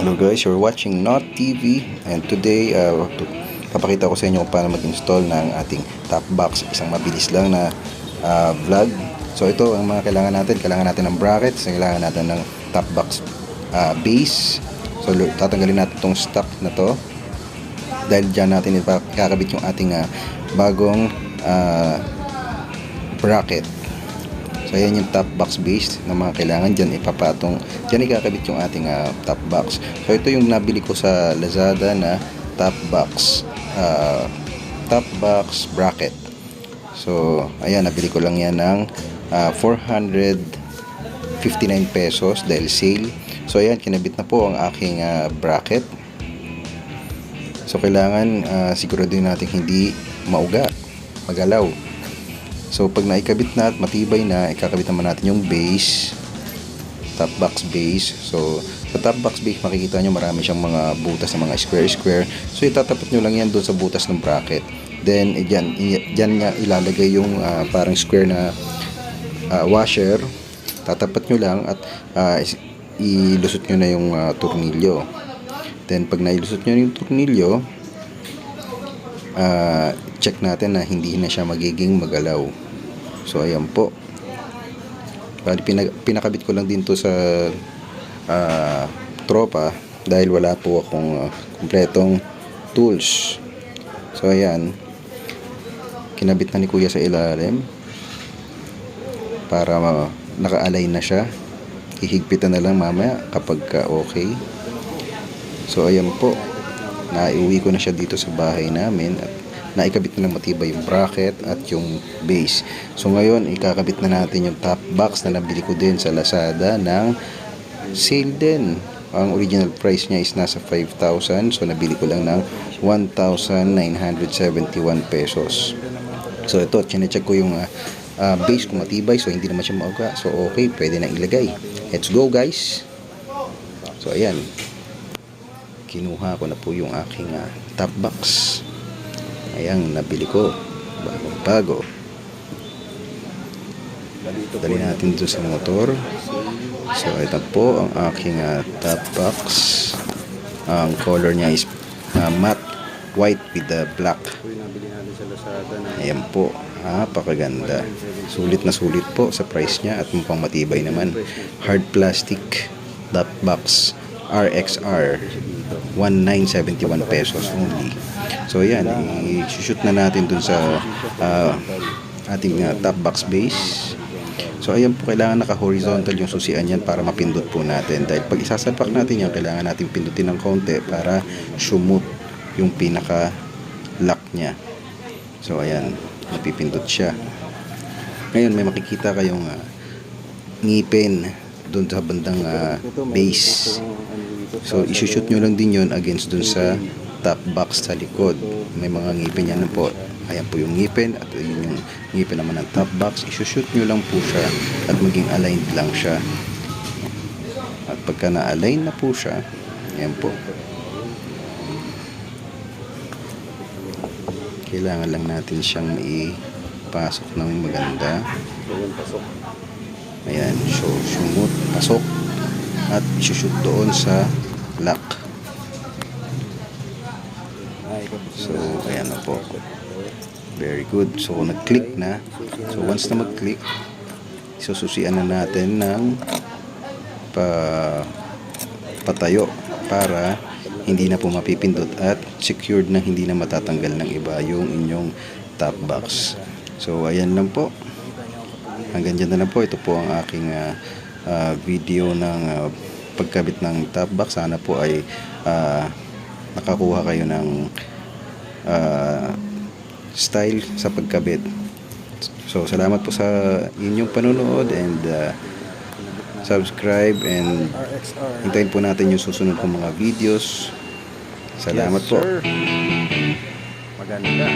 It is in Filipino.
Hello guys, you're watching Not TV, and today papakita ko sa inyo kung paano mag-install ng ating top box. Isang mabilis lang na vlog. So ito ang mga kailangan natin ng brackets, kailangan natin ng top box base. So tatanggalin natin itong stock na to dahil dyan natin ikakabit yung ating bagong bracket. So ayan yung top box base na mga kailangan dyan ipapatong. Dyan ikakabit yung ating top box. So ito yung nabili ko sa Lazada na top box bracket. So ayan, nabili ko lang yan ng 459 pesos dahil sale. So ayan, kinabit na po ang aking bracket. So kailangan siguraduhin natin hindi magalaw. So pag naikabit na at matibay na, ikakabit naman natin yung base, top box base. So sa top box base makikita nyo marami siyang mga butas na mga square. So itatapat nyo lang yan doon sa butas ng bracket. Then dyan nga ilalagay yung parang square na washer. Tatapat nyo lang at ilusot nyo na yung tornilyo. Then pag nailusot nyo yung tornilyo, check natin na hindi na siya magiging magalaw. So ayan po. Bali pinakabit ko lang din to sa tropa dahil wala po akong kumpletong tools. So ayan, kinabit na ni kuya sa ilalim para naka-align na siya. Hihigpitan na lang mamaya kapag okay. So ayan po, naiuwi ko na siya dito sa bahay namin at naikabit na lang matibay yung bracket at yung base. So ngayon ikakabit na natin yung top box na nabili ko din sa Lazada ng sale din. Ang original price niya is nasa 5,000. So nabili ko lang ng 1,971 pesos. So ito, chinecheck ko yung base kung matibay. So hindi naman siya mauga. So okay, pwede na ilagay. Let's go guys. So ayan, kinuha ko na po yung aking top box. Ayan, nabili ko bago. Dali natin dito sa motor. So ito po ang aking top box. Ang color niya is matte white with the black. Ayan po, napakaganda. Sulit na sulit po sa price niya at mukhang matibay naman. Hard plastic top box RXR, 1,971 pesos only. So yan, i-shoot na natin dun sa ating top box base. So ayan po, kailangan naka-horizontal yung susian yan para mapindot po natin. Dahil pag isasalpak natin yan, kailangan natin pindutin ng konti para sumut yung pinaka-lock niya. So ayan, napipindot siya. Ngayon may makikita kayong ngipin dun sa bandang base. So isushoot nyo lang din yun against dun sa top box sa likod. May mga ngipin yan po. Ayan po yung ngipin at yun yung ngipin naman ng top box. Isushoot nyo lang po siya at maging aligned lang siya. At pagka na-align na po siya, ayan po, kailangan lang natin siyang ipasok ng maganda. Ayan, so sumut, pasok at isushoot doon sa lock. So ayan na po, very good. So nag-click na. So once na mag-click, sususian na natin ng patayo para hindi na po mapipindot at secured na hindi na matatanggal ng iba yung inyong top box. So ayan lang po, hanggang dyan na lang po. Ito po ang aking video ng pagkabit ng top box. Sana po ay nakakuha kayo ng style sa pagkabit. So salamat po sa inyong panonood and subscribe and hintayin po natin yung susunod kong mga videos. Salamat po. Maganda.